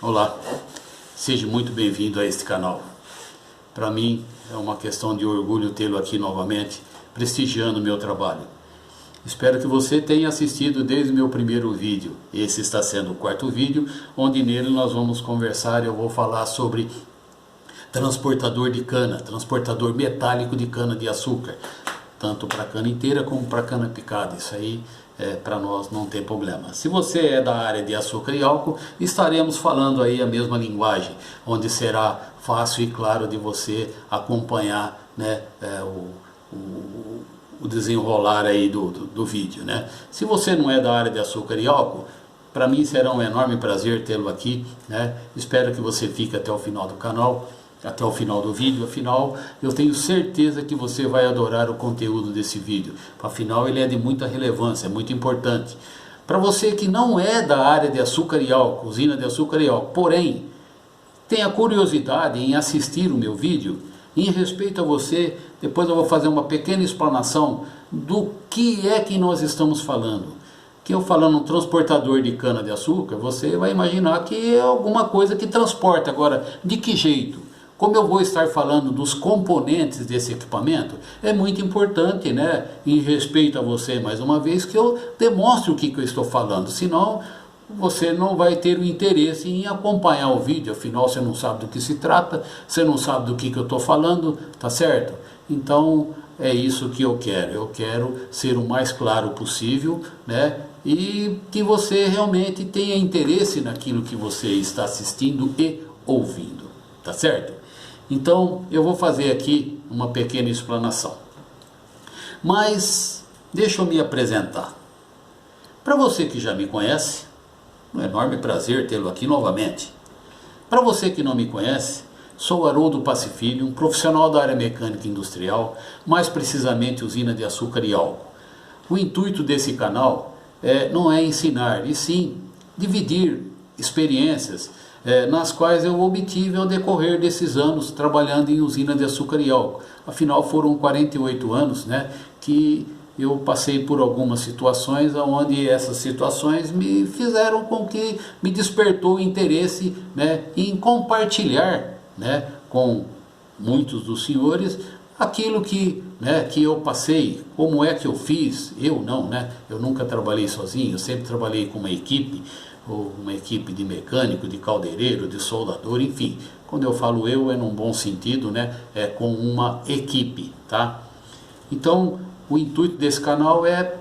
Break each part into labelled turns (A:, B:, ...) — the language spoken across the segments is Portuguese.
A: Olá, seja muito bem-vindo a este canal. Para mim é uma questão de orgulho tê-lo aqui novamente, prestigiando o meu trabalho. Espero que você tenha assistido desde o meu primeiro vídeo. Esse está sendo o quarto vídeo, onde nele nós vamos conversar. Eu vou falar sobre transportador de cana, transportador metálico de cana de açúcar, tanto para cana inteira como para cana picada. Isso aí para nós não tem problema. Se você é da área de açúcar e álcool, estaremos falando aí a mesma linguagem, onde será fácil e claro de você acompanhar, né, o desenrolar aí do vídeo, né? Se você não é da área de açúcar e álcool, para mim será um enorme prazer tê-lo aqui, né? Espero que você fique até o final do canal, até o final do vídeo. Afinal, eu tenho certeza que você vai adorar o conteúdo desse vídeo. Afinal, ele é de muita relevância, é muito importante. Para você que não é da área de açúcar e álcool, usina de açúcar e álcool, porém, tenha curiosidade em assistir o meu vídeo, em respeito a você, depois eu vou fazer uma pequena explanação do que é que nós estamos falando. Que eu falando um transportador de cana de açúcar, você vai imaginar que é alguma coisa que transporta. Agora, de que jeito? Como eu vou estar falando dos componentes desse equipamento, é muito importante, né, em respeito a você, mais uma vez, que eu demonstre o que eu estou falando. Senão, você não vai ter o interesse em acompanhar o vídeo. Afinal, você não sabe do que se trata, você não sabe do que eu estou falando, tá certo? Então, é isso que eu quero. Eu quero ser o mais claro possível, né? E que você realmente tenha interesse naquilo que você está assistindo e ouvindo, tá certo? Então, eu vou fazer aqui uma pequena explanação. Mas, deixa eu me apresentar. Para você que já me conhece, um enorme prazer tê-lo aqui novamente. Para você que não me conhece, sou Haroldo Pacifilho, um profissional da área mecânica industrial, mais precisamente usina de açúcar e álcool. O intuito desse canal não é ensinar, e sim dividir experiências nas quais eu obtive ao decorrer desses anos trabalhando em usina de açúcar e álcool. Afinal, foram 48 anos, né, que eu passei por algumas situações onde essas situações me fizeram com que me despertou o interesse, né, em compartilhar, né, com muitos dos senhores aquilo que eu passei, como é que eu fiz. Eu não, né? Eu nunca trabalhei sozinho, eu sempre trabalhei com uma equipe de mecânico, de caldeireiro, de soldador, enfim. Quando eu falo eu, é num bom sentido, né? É com uma equipe, tá? Então, o intuito desse canal é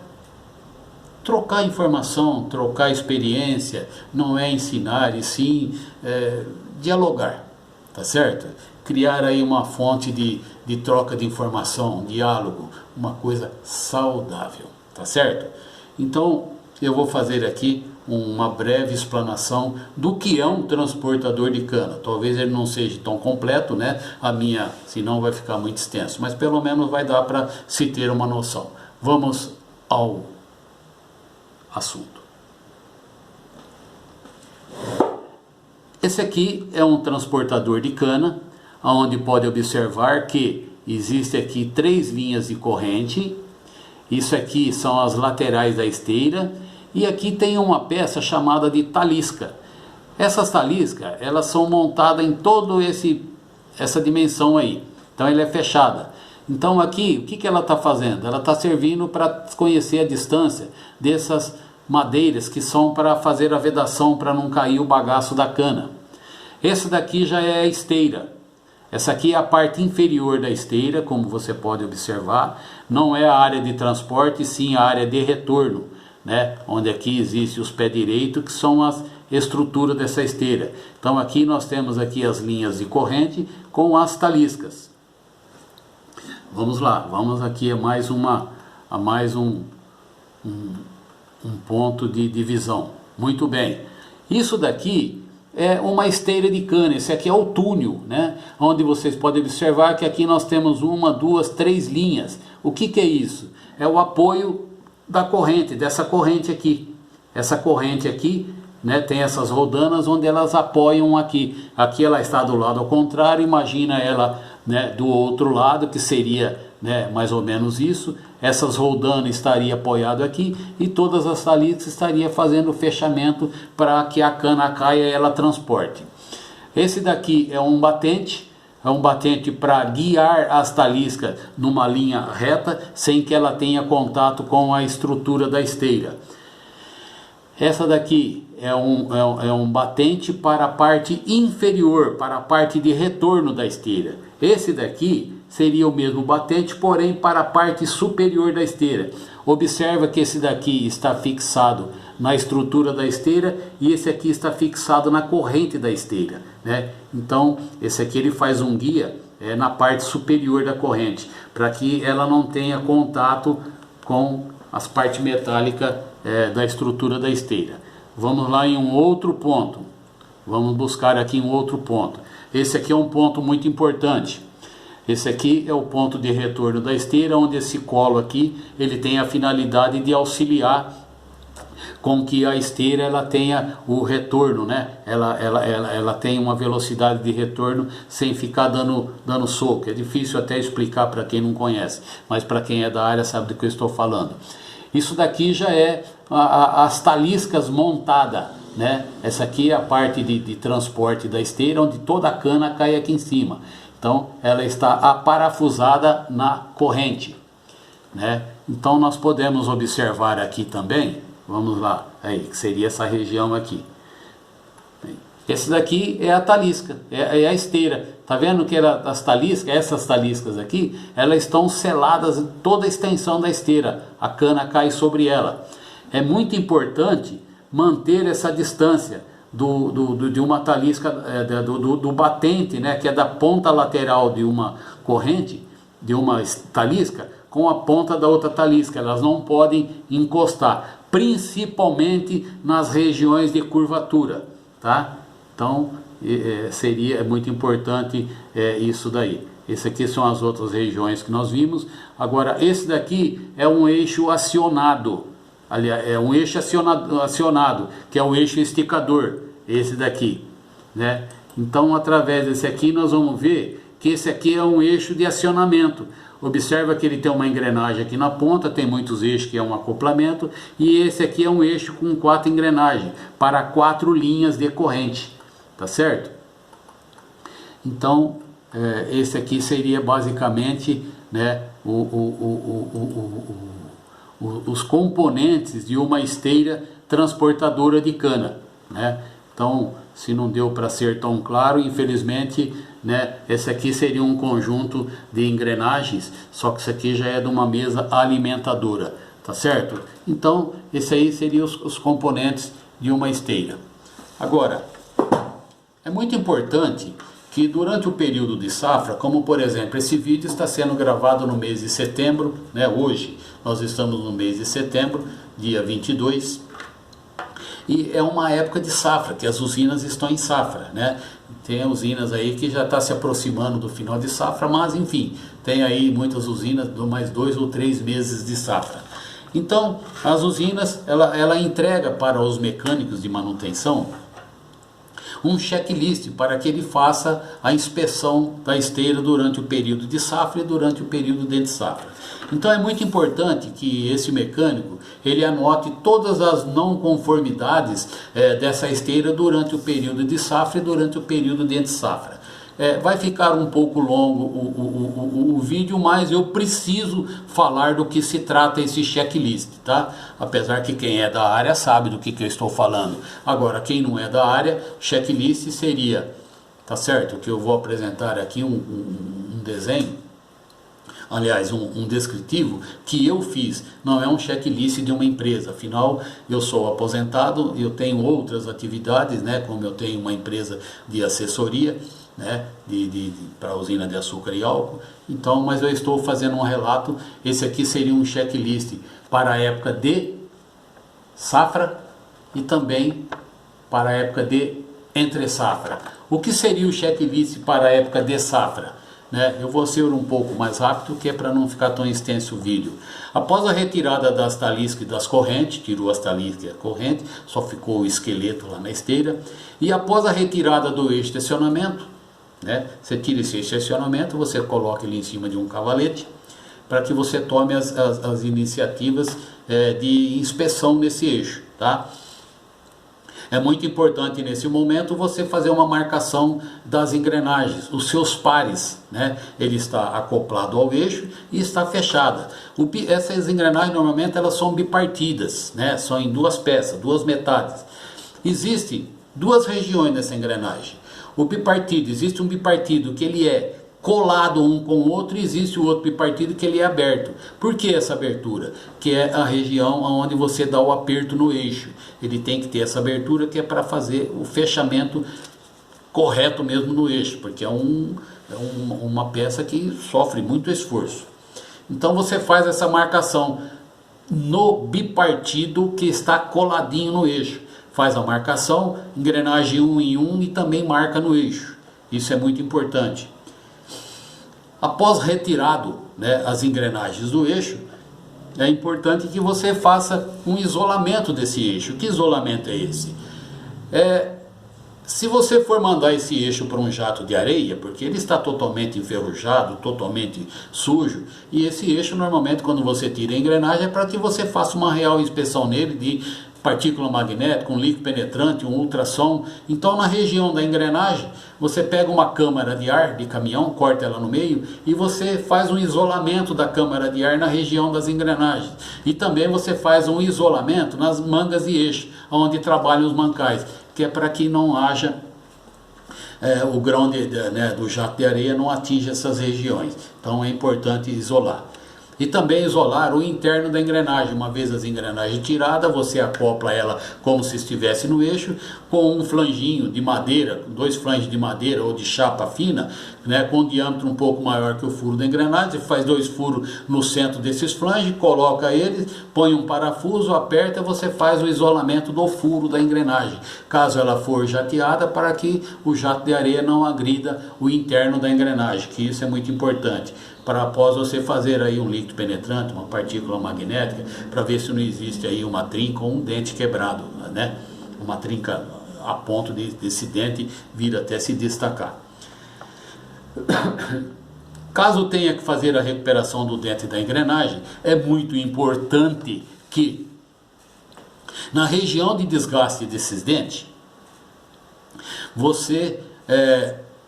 A: trocar informação, trocar experiência, não é ensinar, e sim dialogar, tá certo? Criar aí uma fonte de troca de informação, diálogo, uma coisa saudável, tá certo? Então, eu vou fazer aqui uma breve explanação do que é um transportador de cana. Talvez ele não seja tão completo, né? Senão vai ficar muito extenso, mas pelo menos vai dar para se ter uma noção. Vamos ao assunto. Esse aqui é um transportador de cana, onde pode observar que existe aqui 3 linhas de corrente. Isso aqui são as laterais da esteira. E aqui tem uma peça chamada de talisca. Essas taliscas, elas são montadas em toda essa dimensão aí. Então ela é fechada. Então aqui, o que ela está fazendo? Ela está servindo para conhecer a distância dessas madeiras que são para fazer a vedação, para não cair o bagaço da cana. Essa daqui já é a esteira. Essa aqui é a parte inferior da esteira, como você pode observar. Não é a área de transporte, sim a área de retorno, né? Onde aqui existe os pés direitos, que são as estruturas dessa esteira. Então aqui nós temos aqui as linhas de corrente com as taliscas. Vamos lá, vamos aqui a mais um ponto de divisão. Muito bem. Isso daqui é uma esteira de cana. Esse aqui é o túnel, né? Onde vocês podem observar que aqui nós temos 1, 2, 3 linhas. O que é isso? É o apoio da corrente, dessa corrente aqui. Essa corrente aqui, né, tem essas rodanas onde elas apoiam aqui. Aqui ela está do lado ao contrário, imagina ela, né, do outro lado, que seria, né, mais ou menos isso. essas roldanas estariam apoiadas aqui e todas as taliscas estariam fazendo o fechamento para que a cana caia e ela transporte. Esse daqui é um batente para guiar as taliscas numa linha reta sem que ela tenha contato com a estrutura da esteira. Essa daqui é um batente para a parte inferior, para a parte de retorno da esteira. Esse daqui seria o mesmo batente, porém para a parte superior da esteira. Observa que esse daqui está fixado na estrutura da esteira e esse aqui está fixado na corrente da esteira, né? Então esse aqui ele faz um guia na parte superior da corrente, para que ela não tenha contato com as partes metálicas da estrutura da esteira. Vamos lá em um outro ponto. Vamos buscar aqui um outro ponto. Esse aqui é um ponto muito importante. Esse aqui é o ponto de retorno da esteira, onde esse colo aqui ele tem a finalidade de auxiliar com que a esteira ela tenha o retorno, né? Ela tem uma velocidade de retorno sem ficar dando soco. É difícil até explicar para quem não conhece, mas para quem é da área sabe do que eu estou falando. Isso daqui já é as taliscas montadas, né? Essa aqui é a parte de transporte da esteira, onde toda a cana cai aqui em cima. Então ela está aparafusada na corrente, né? Então nós podemos observar aqui também, vamos lá, aí, que seria essa região aqui. Esse daqui é a talisca, é a esteira. Tá vendo que as taliscas, essas taliscas aqui, elas estão seladas em toda a extensão da esteira. A cana cai sobre ela. É muito importante manter essa distância de uma talisca, do batente, né, que é da ponta lateral de uma corrente, de uma talisca, com a ponta da outra talisca. Elas não podem encostar, principalmente nas regiões de curvatura, tá? Então seria muito importante isso daí. Esse aqui são as outras regiões que nós vimos. Agora esse daqui é um eixo acionado. Aliás, é um eixo acionado, que é o eixo esticador, esse daqui, né? Então através desse aqui nós vamos ver que esse aqui é um eixo de acionamento. Observa que ele tem uma engrenagem aqui na ponta, tem muitos eixos que é um acoplamento, e esse aqui é um eixo com 4 engrenagens, para 4 linhas de corrente, tá certo? Então esse aqui seria basicamente, né, os componentes de uma esteira transportadora de cana, né? Então, se não deu para ser tão claro, infelizmente, né, esse aqui seria um conjunto de engrenagens, só que isso aqui já é de uma mesa alimentadora, tá certo? Então, esse aí seriam os componentes de uma esteira. Agora, é muito importante que durante o período de safra, como por exemplo, esse vídeo está sendo gravado no mês de setembro, né? Hoje nós estamos no mês de setembro, dia 22, e é uma época de safra, que as usinas estão em safra, né? Tem usinas aí que já está se aproximando do final de safra, mas enfim, tem aí muitas usinas de mais 2 ou 3 meses de safra. Então, as usinas, ela entrega para os mecânicos de manutenção um checklist para que ele faça a inspeção da esteira durante o período de safra e durante o período de safra. Então é muito importante que esse mecânico ele anote todas as não conformidades dessa esteira durante o período de safra e durante o período de safra. Vai ficar um pouco longo o vídeo, mas eu preciso falar do que se trata esse checklist, tá? Apesar que quem é da área sabe do que eu estou falando. Agora, quem não é da área, checklist seria, tá certo? Que eu vou apresentar aqui um desenho, aliás, um descritivo que eu fiz, não é um checklist de uma empresa. Afinal, eu sou aposentado, eu tenho outras atividades, né? Como eu tenho uma empresa de assessoria, né, para a usina de açúcar e álcool. Então, mas eu estou fazendo um relato. Esse aqui seria um checklist para a época de safra e também para a época de entre safra. O que seria o checklist para a época de safra? Né? Eu vou ser um pouco mais rápido, que é para não ficar tão extenso o vídeo. Após a retirada das taliscas e das correntes, tirou as taliscas e a corrente, só ficou o esqueleto lá na esteira. E após a retirada do eixo de acionamento, né? Você tira esse eixo de acionamento, você coloca ele em cima de um cavalete, para que você tome as iniciativas de inspeção nesse eixo, tá? É muito importante nesse momento você fazer uma marcação das engrenagens, os seus pares, né? Ele está acoplado ao eixo e está fechada. Essas engrenagens normalmente elas são bipartidas, né? São em duas peças, duas metades. Existem duas regiões nessa engrenagem. O bipartido, existe um bipartido que ele é colado um com o outro, e existe o outro bipartido que ele é aberto. Por que essa abertura? Que é a região onde você dá o aperto no eixo. Ele tem que ter essa abertura que é para fazer o fechamento correto mesmo no eixo, porque é uma peça que sofre muito esforço. Então você faz essa marcação no bipartido que está coladinho no eixo. Faz a marcação, engrenagem 1 em 1 e também marca no eixo. Isso é muito importante. Após retirado, né, as engrenagens do eixo, é importante que você faça um isolamento desse eixo. Que isolamento é esse? Se você for mandar esse eixo para um jato de areia, porque ele está totalmente enferrujado, totalmente sujo, e esse eixo normalmente quando você tira a engrenagem é para que você faça uma real inspeção nele de partícula magnética, um líquido penetrante, um ultrassom. Então na região da engrenagem você pega uma câmara de ar de caminhão, corta ela no meio e você faz um isolamento da câmara de ar na região das engrenagens. E também você faz um isolamento nas mangas de eixo, onde trabalham os mancais, que é para que não haja o grão do jato de areia não atinja essas regiões. Então é importante isolar. E também isolar o interno da engrenagem. Uma vez as engrenagens tiradas, você acopla ela como se estivesse no eixo, com um flanginho de madeira, dois flanges de madeira ou de chapa fina, né, com um diâmetro um pouco maior que o furo da engrenagem. Você faz 2 furos no centro desses flanges, coloca eles, põe um parafuso, aperta, você faz o isolamento do furo da engrenagem, caso ela for jateada, para que o jato de areia não agrida o interno da engrenagem, que isso é muito importante. Para após você fazer aí um líquido penetrante, uma partícula magnética, para ver se não existe aí uma trinca ou um dente quebrado, né? Uma trinca a ponto desse dente vir até se destacar. Caso tenha que fazer a recuperação do dente da engrenagem, é muito importante que na região de desgaste desses dentes, você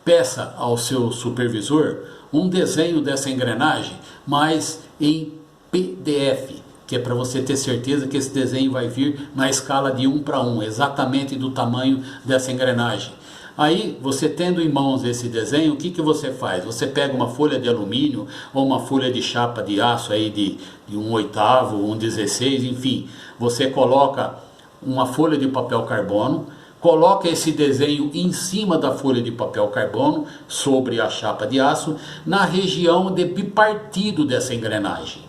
A: peça ao seu supervisor um desenho dessa engrenagem, mas em PDF, que é para você ter certeza que esse desenho vai vir na escala de 1 para 1, exatamente do tamanho dessa engrenagem. Aí, você tendo em mãos esse desenho, o que você faz? Você pega uma folha de alumínio ou uma folha de chapa de aço aí de 1/8, 1/16, enfim. Você coloca uma folha de papel carbono, coloca esse desenho em cima da folha de papel carbono, sobre a chapa de aço, na região de bipartido dessa engrenagem.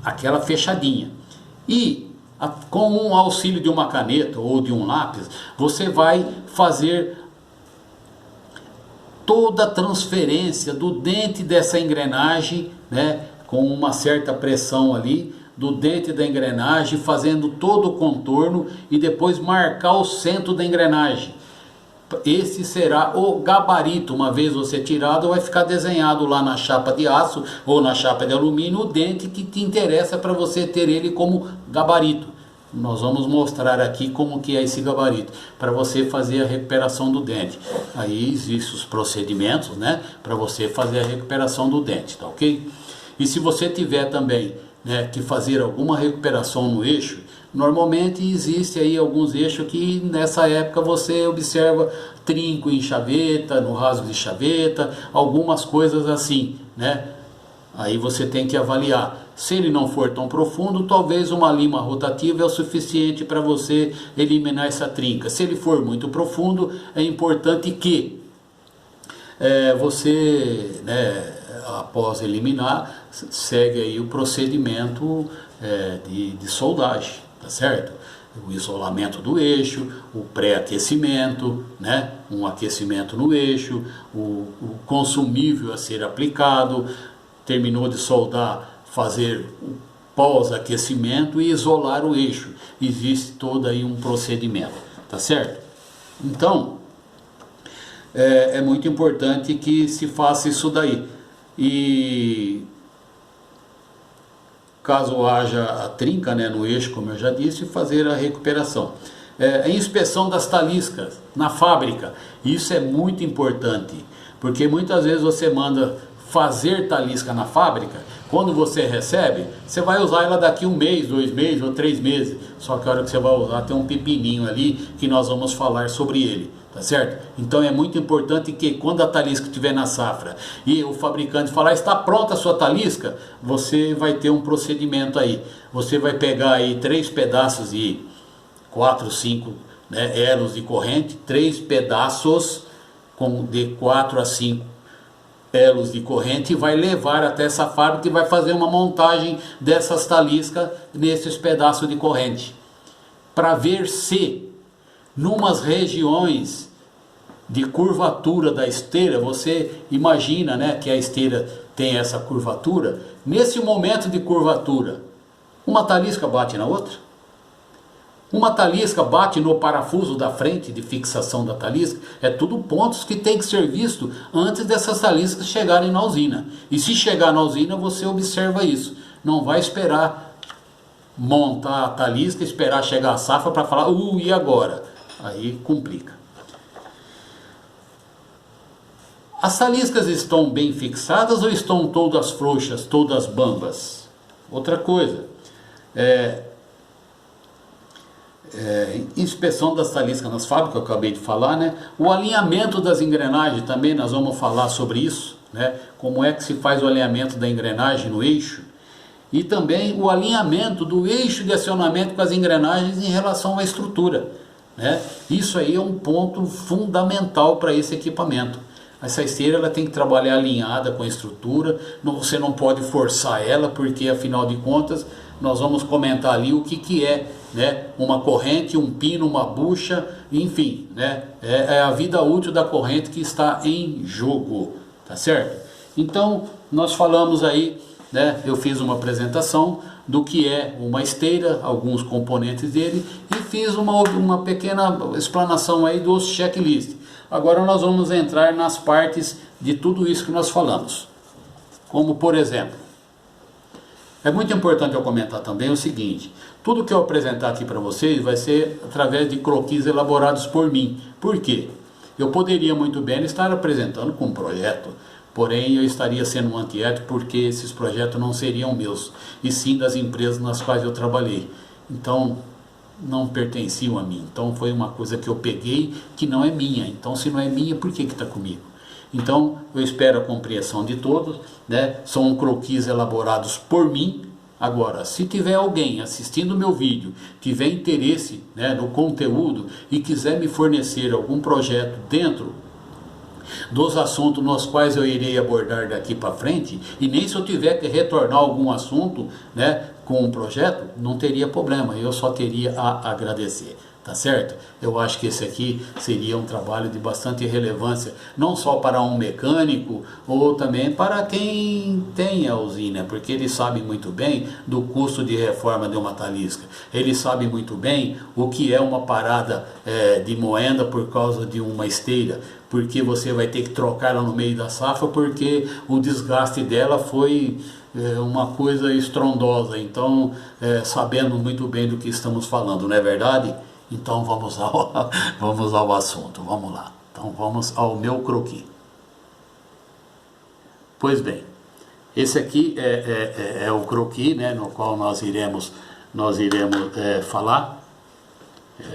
A: Aquela fechadinha. E com o auxílio de uma caneta ou de um lápis, você vai fazer toda a transferência do dente dessa engrenagem, né, com uma certa pressão ali, do dente da engrenagem, fazendo todo o contorno e depois marcar o centro da engrenagem. Esse será o gabarito. Uma vez você tirado, vai ficar desenhado lá na chapa de aço ou na chapa de alumínio o dente que te interessa, para você ter ele como gabarito. Nós vamos mostrar aqui como que é esse gabarito, para você fazer a recuperação do dente. Aí existem os procedimentos, né, para você fazer a recuperação do dente, tá ok? E se você tiver também, né, que fazer alguma recuperação no eixo, normalmente existe aí alguns eixos que nessa época você observa trinco em chaveta, no rasgo de chaveta, algumas coisas assim, né? Aí você tem que avaliar. Se ele não for tão profundo, talvez uma lima rotativa é o suficiente para você eliminar essa trinca. Se ele for muito profundo, é importante que você, né, após eliminar, segue aí o procedimento de soldagem, tá certo? O isolamento do eixo, o pré-aquecimento, né? Um aquecimento no eixo, o consumível a ser aplicado, terminou de soldar, fazer o pós-aquecimento e isolar o eixo. Existe todo aí um procedimento, tá certo? Então, é muito importante que se faça isso daí. E caso haja a trinca, né, no eixo, como eu já disse, fazer a recuperação. A inspeção das taliscas na fábrica, isso é muito importante, porque muitas vezes você manda fazer talisca na fábrica, quando você recebe, você vai usar ela daqui 1 mês, 2 meses ou 3 meses, só que a hora que você vai usar tem um pepininho ali que nós vamos falar sobre ele, tá certo? Então é muito importante que quando a talisca estiver na safra e o fabricante falar, está pronta a sua talisca, você vai ter um procedimento aí, você vai pegar aí 3 pedaços de 4, 5, né, elos de corrente, 3 pedaços de 4 a 5 elos de corrente e vai levar até essa fábrica e vai fazer uma montagem dessas taliscas nesses pedaços de corrente, para ver se numas regiões de curvatura da esteira, você imagina, né, que a esteira tem essa curvatura, nesse momento de curvatura, uma talisca bate na outra? Uma talisca bate no parafuso da frente de fixação da talisca, é tudo pontos que tem que ser visto antes dessas taliscas chegarem na usina. E se chegar na usina, você observa isso. Não vai esperar montar a talisca, esperar chegar a safra para falar, e agora? Aí complica. As taliscas estão bem fixadas ou estão todas frouxas, todas bambas? Outra coisa, inspeção das taliscas nas fábricas, eu acabei de falar, né? O alinhamento das engrenagens também, nós vamos falar sobre isso, né? Como é que se faz o alinhamento da engrenagem no eixo e também o alinhamento do eixo de acionamento com as engrenagens em relação à estrutura, né? Isso aí é um ponto fundamental para esse equipamento. Essa esteira ela tem que trabalhar alinhada com a estrutura, você não pode forçar ela, porque afinal de contas nós vamos comentar ali o que é, né, uma corrente, um pino, uma bucha, enfim, né, é a vida útil da corrente que está em jogo, tá certo? Então nós falamos aí, né, eu fiz uma apresentação do que é uma esteira, alguns componentes dele, e fiz uma pequena explanação aí dos checklists. Agora nós vamos entrar nas partes de tudo isso que nós falamos, como por exemplo, é muito importante eu comentar também o seguinte, tudo que eu apresentar aqui para vocês vai ser através de croquis elaborados por mim. Por quê? Eu poderia muito bem estar apresentando com um projeto, porém eu estaria sendo um antiético porque esses projetos não seriam meus, e sim das empresas nas quais eu trabalhei. Então não pertenciam a mim, então foi uma coisa que eu peguei que não é minha, então se não é minha, por que está comigo? Então eu espero a compreensão de todos, né? São croquis elaborados por mim. Agora, se tiver alguém assistindo o meu vídeo, tiver interesse, né, no conteúdo e quiser me fornecer algum projeto dentro dos assuntos nos quais eu irei abordar daqui para frente, e nem se eu tiver que retornar algum assunto, né, com um projeto, não teria problema, eu só teria a agradecer, tá certo? Eu acho que esse aqui seria um trabalho de bastante relevância, não só para um mecânico, ou também para quem tem a usina, porque eles sabem muito bem do custo de reforma de uma talisca, eles sabem muito bem o que é uma parada de moenda por causa de uma esteira, porque você vai ter que trocar ela no meio da safra, porque o desgaste dela foi uma coisa estrondosa. Então, sabendo muito bem do que estamos falando, não é verdade? Então vamos ao assunto, vamos lá. Então vamos ao meu croquis. Pois bem, esse aqui é o croquis, né, no qual nós iremos falar.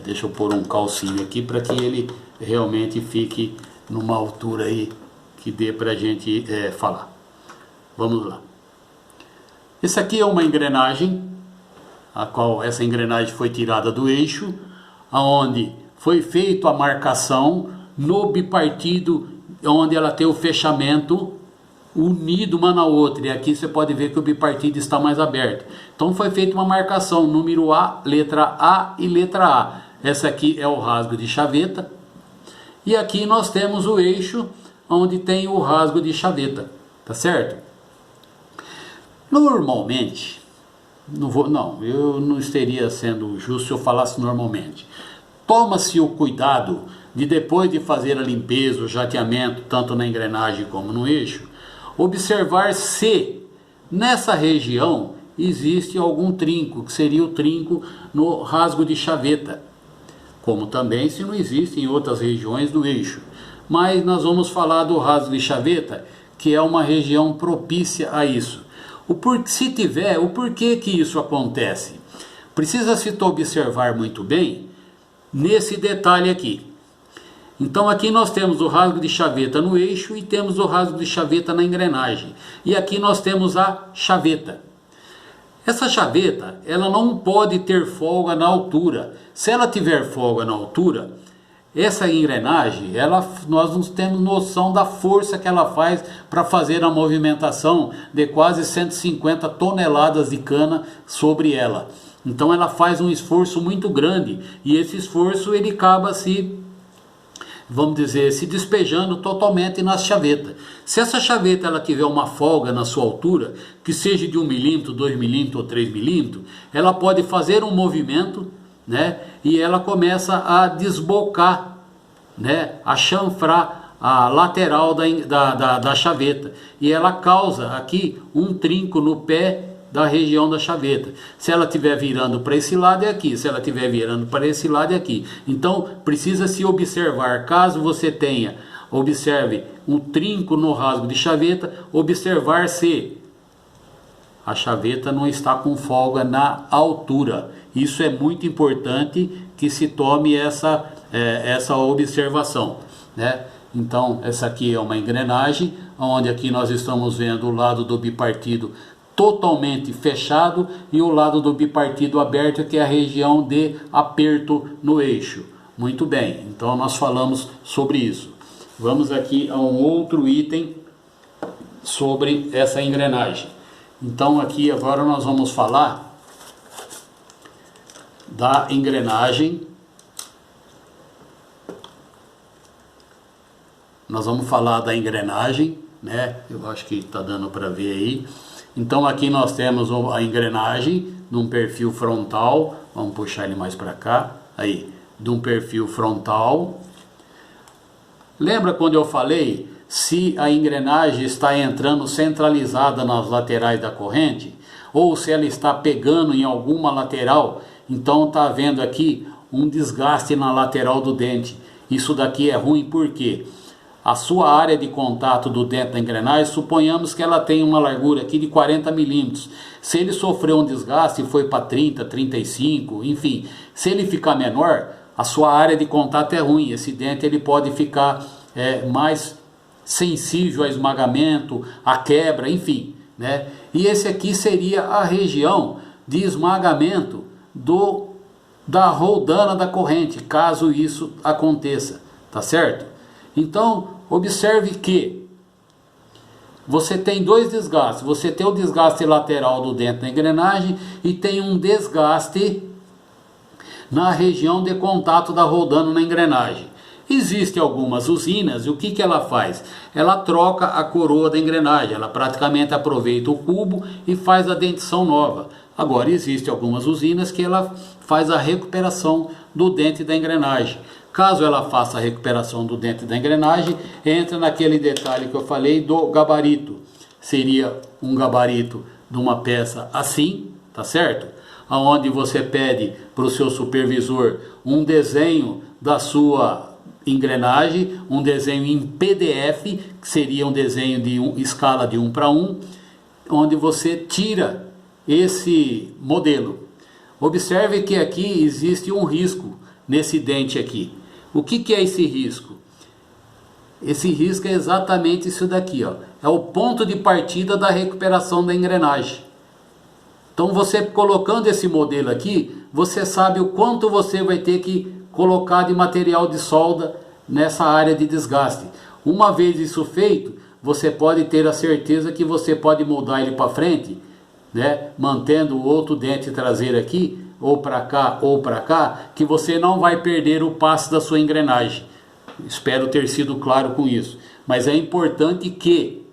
A: Deixa eu pôr um calcinho aqui para que ele realmente fique numa altura aí que dê para a gente falar. Vamos lá. Esse aqui é uma engrenagem, a qual essa engrenagem foi tirada do eixo, aonde foi feita a marcação no bipartido, onde ela tem o fechamento unido uma na outra, e aqui você pode ver que o bipartido está mais aberto. Então foi feita uma marcação, número A, letra A e letra A. Essa aqui é o rasgo de chaveta, e aqui nós temos o eixo, onde tem o rasgo de chaveta, tá certo? Normalmente, eu não estaria sendo justo se eu falasse normalmente. Toma-se o cuidado de, depois de fazer a limpeza, o jateamento, tanto na engrenagem como no eixo, observar se nessa região existe algum trinco, que seria o trinco no rasgo de chaveta, como também se não existe em outras regiões do eixo. Mas nós vamos falar do rasgo de chaveta, que é uma região propícia a isso. O porquê que isso acontece? Precisa se observar muito bem nesse detalhe aqui. Então aqui nós temos o rasgo de chaveta no eixo e temos o rasgo de chaveta na engrenagem. E aqui nós temos a chaveta. Essa chaveta, ela não pode ter folga na altura. Se ela tiver folga na altura, essa engrenagem, nós não temos noção da força que ela faz para fazer a movimentação de quase 150 toneladas de cana sobre ela. Então ela faz um esforço muito grande e esse esforço ele acaba se despejando totalmente na chaveta. Se essa chaveta ela tiver uma folga na sua altura, que seja de 1 milímetro, 2 milímetros ou 3 milímetros, ela pode fazer um movimento, né, e ela começa a desbocar, né, a chanfrar a lateral da chaveta. E ela causa aqui um trinco no pé da região da chaveta. Se ela estiver virando para esse lado é aqui, se ela estiver virando para esse lado é aqui. Então precisa se observar, caso você observe um trinco no rasgo de chaveta, observar se a chaveta não está com folga na altura. Isso é muito importante que se tome essa observação, né? Então essa aqui é uma engrenagem, onde aqui nós estamos vendo o lado do bipartido totalmente fechado e o lado do bipartido aberto, que é a região de aperto no eixo. Muito bem, então nós falamos sobre isso. Vamos aqui a um outro item sobre essa engrenagem. Então aqui agora nós vamos falar da engrenagem. Nós vamos falar da engrenagem, né? Eu acho que está dando para ver aí. Então aqui nós temos a engrenagem num perfil frontal, vamos puxar ele mais para cá, aí, de um perfil frontal. Lembra quando eu falei se a engrenagem está entrando centralizada nas laterais da corrente, ou se ela está pegando em alguma lateral? Então está havendo aqui um desgaste na lateral do dente. Isso daqui é ruim porque a sua área de contato do dente da engrenagem, suponhamos que ela tem uma largura aqui de 40 milímetros. Se ele sofreu um desgaste e foi para 30, 35, enfim, se ele ficar menor, a sua área de contato é ruim. Esse dente ele pode ficar mais sensível a esmagamento, a quebra, enfim, né? E esse aqui seria a região de esmagamento da roldana da corrente, caso isso aconteça, tá certo? Então, observe que você tem dois desgastes. Você tem o desgaste lateral do dente da engrenagem e tem um desgaste na região de contato da roldana na engrenagem. Existem algumas usinas e o que ela faz? Ela troca a coroa da engrenagem, ela praticamente aproveita o cubo e faz a dentição nova. Agora, existem algumas usinas que ela faz a recuperação do dente da engrenagem. Caso ela faça a recuperação do dente da engrenagem, entra naquele detalhe que eu falei do gabarito. Seria um gabarito de uma peça assim, tá certo? Onde você pede para o seu supervisor um desenho da sua engrenagem, um desenho em PDF, que seria um desenho de escala de 1 para 1, onde você tira esse modelo. Observe que aqui existe um risco nesse dente aqui. O que é esse risco? Esse risco é exatamente isso daqui, ó. É o ponto de partida da recuperação da engrenagem. Então você colocando esse modelo aqui, você sabe o quanto você vai ter que colocar de material de solda nessa área de desgaste. Uma vez isso feito, você pode ter a certeza que você pode moldar ele para frente, né? Mantendo o outro dente traseiro aqui, ou para cá, que você não vai perder o passe da sua engrenagem. Espero ter sido claro com isso. Mas é importante que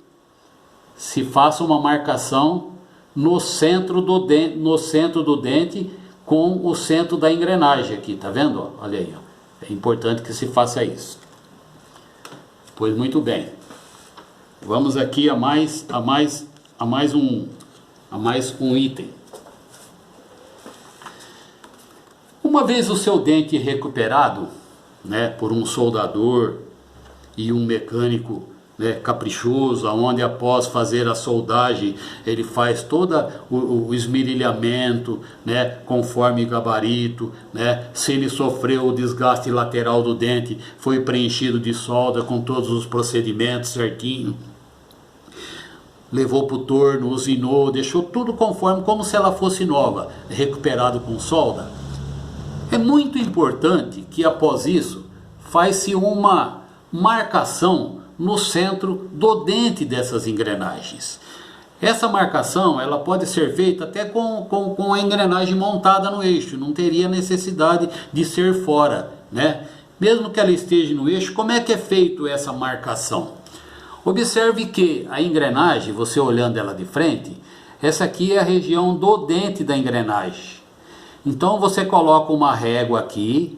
A: se faça uma marcação no centro do dente com o centro da engrenagem aqui, tá vendo? Olha aí, ó. É importante que se faça isso. Pois muito bem. Vamos aqui a mais um a mais um item. Uma vez o seu dente recuperado, né, por um soldador e um mecânico, né, caprichoso, onde após fazer a soldagem ele faz todo o esmerilhamento, né, conforme gabarito, né, se ele sofreu o desgaste lateral do dente, foi preenchido de solda com todos os procedimentos certinho, levou para o torno, usinou, deixou tudo conforme, como se ela fosse nova, recuperado com solda. É muito importante que após isso faz-se uma marcação no centro do dente dessas engrenagens. Essa marcação ela pode ser feita até com a engrenagem montada no eixo, não teria necessidade de ser fora, né? Mesmo que ela esteja no eixo, como é que é feito essa marcação? Observe que a engrenagem, você olhando ela de frente, essa aqui é a região do dente da engrenagem. Então você coloca uma régua aqui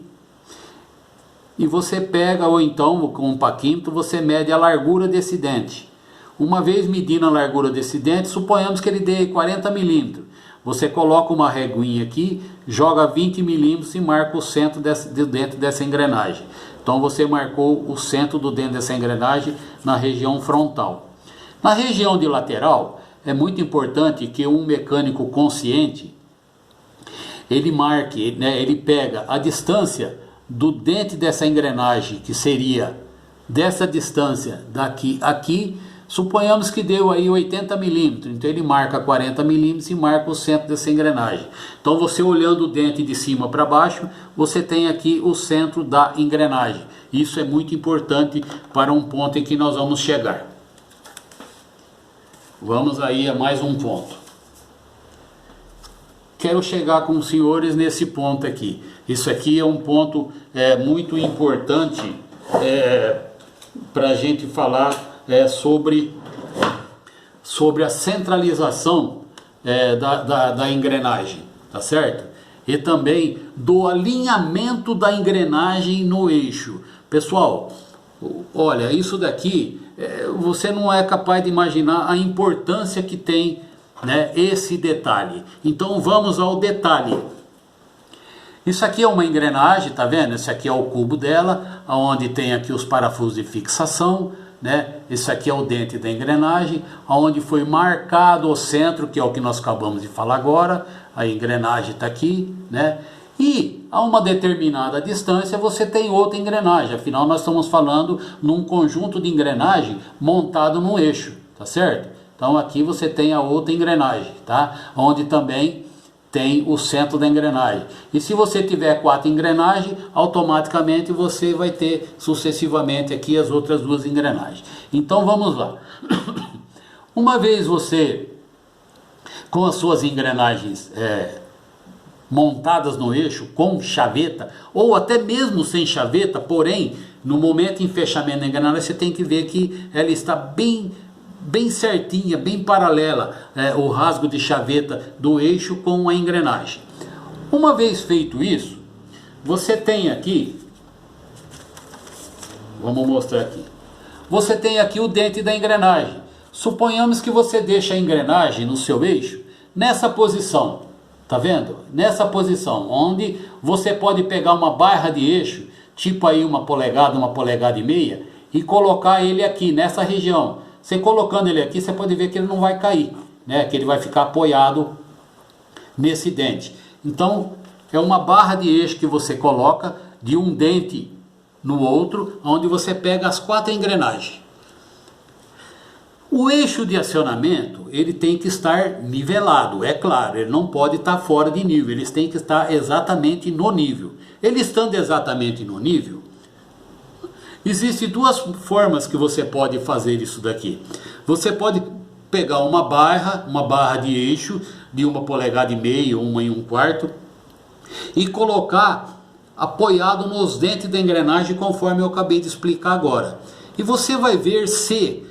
A: e você pega, ou então com um paquímetro, você mede a largura desse dente. Uma vez medindo a largura desse dente, suponhamos que ele dê 40 milímetros. Você coloca uma reguinha aqui, joga 20 milímetros e marca o centro do dente dessa engrenagem. Então você marcou o centro do dente dessa engrenagem na região frontal. Na região de lateral, é muito importante que um mecânico consciente ele marque, né, ele pega a distância do dente dessa engrenagem, que seria dessa distância daqui aqui, suponhamos que deu aí 80 milímetros, então ele marca 40 milímetros e marca o centro dessa engrenagem. Então você olhando o dente de cima para baixo, você tem aqui o centro da engrenagem. Isso é muito importante para um ponto em que nós vamos chegar. Vamos aí a mais um ponto. Quero chegar com os senhores nesse ponto aqui. Isso aqui é um ponto muito importante para a gente falar sobre a centralização da engrenagem, tá certo? E também do alinhamento da engrenagem no eixo. Pessoal, olha, isso daqui, você não é capaz de imaginar a importância que tem, né, esse detalhe. Então vamos ao detalhe. Isso aqui é uma engrenagem, tá vendo? Esse aqui é o cubo dela, onde tem aqui os parafusos de fixação, né? Esse aqui é o dente da engrenagem, onde foi marcado o centro, que é o que nós acabamos de falar agora. A engrenagem está aqui, né? E a uma determinada distância você tem outra engrenagem. Afinal nós estamos falando num conjunto de engrenagem montado num eixo, tá certo? Então aqui você tem a outra engrenagem, tá? Onde também tem o centro da engrenagem. E se você tiver 4 engrenagens, automaticamente você vai ter sucessivamente aqui as outras 2 engrenagens. Então vamos lá. Uma vez você, com as suas engrenagens montadas no eixo, com chaveta, ou até mesmo sem chaveta, porém, no momento em fechamento da engrenagem, você tem que ver que ela está bem certinha, bem paralela, o rasgo de chaveta do eixo com a engrenagem. Uma vez feito isso, você tem aqui, vamos mostrar aqui, você tem aqui o dente da engrenagem. Suponhamos que você deixa a engrenagem no seu eixo nessa posição, tá vendo? Nessa posição, onde você pode pegar uma barra de eixo, tipo aí uma polegada e meia, e colocar ele aqui nessa região. Você colocando ele aqui, você pode ver que ele não vai cair, né? Que ele vai ficar apoiado nesse dente. Então, é uma barra de eixo que você coloca de um dente no outro, onde você pega as 4 engrenagens. O eixo de acionamento, ele tem que estar nivelado, é claro, ele não pode estar fora de nível, eles têm que estar exatamente no nível. Ele estando exatamente no nível, existem 2 formas que você pode fazer isso daqui. Você pode pegar uma barra de eixo de 1,5 polegadas, 1,25, e colocar apoiado nos dentes da engrenagem, conforme eu acabei de explicar agora. E você vai ver se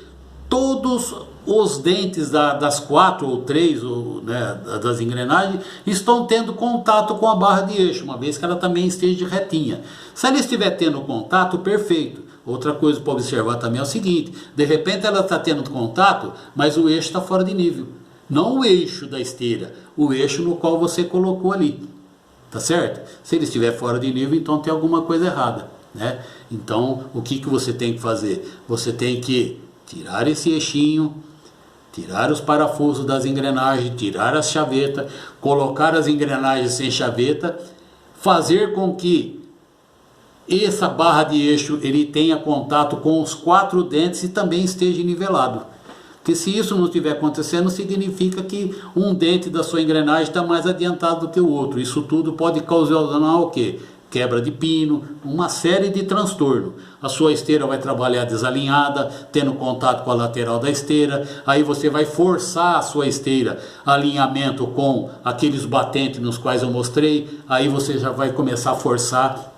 A: todos os dentes das 4 ou 3 né, das engrenagens estão tendo contato com a barra de eixo, uma vez que ela também esteja retinha. Se ela estiver tendo contato, perfeito. Outra coisa para observar também é o seguinte: de repente ela está tendo contato, mas o eixo está fora de nível. Não o eixo da esteira, o eixo no qual você colocou ali, tá certo? Se ele estiver fora de nível, então tem alguma coisa errada, né? Então, o que você tem que fazer? Você tem que tirar esse eixinho, tirar os parafusos das engrenagens, tirar as chavetas, colocar as engrenagens sem chaveta, fazer com que essa barra de eixo ele tenha contato com os 4 dentes e também esteja nivelado. Porque se isso não estiver acontecendo, significa que um dente da sua engrenagem está mais adiantado do que o outro. Isso tudo pode causar o quê? Quebra de pino, uma série de transtornos. A sua esteira vai trabalhar desalinhada, tendo contato com a lateral da esteira. Aí você vai forçar a sua esteira alinhamento com aqueles batentes nos quais eu mostrei. Aí você já vai começar a forçar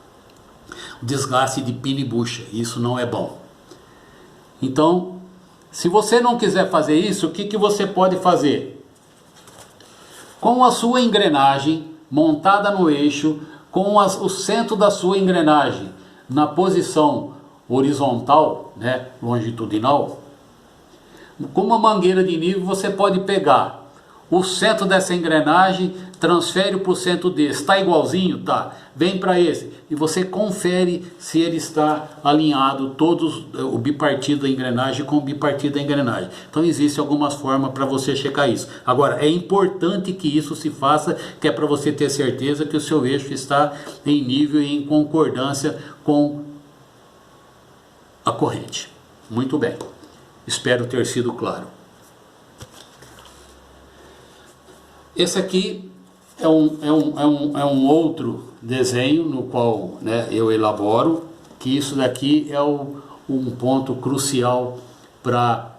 A: o desgaste de pino e bucha. Isso não é bom. Então, se você não quiser fazer isso, o que você pode fazer? Com a sua engrenagem montada no eixo, com o centro da sua engrenagem na posição horizontal, né, longitudinal, com uma mangueira de nível você pode pegar o centro dessa engrenagem, transfere para o centro desse, está igualzinho? Tá, vem para esse, e você confere se ele está alinhado, todos o bipartido da engrenagem com o bipartido da engrenagem. Então existem algumas formas para você checar isso. Agora, é importante que isso se faça, que é para você ter certeza que o seu eixo está em nível e em concordância com a corrente. Muito bem, espero ter sido claro. Esse aqui é um outro desenho no qual, né, eu elaboro que isso daqui é um ponto crucial para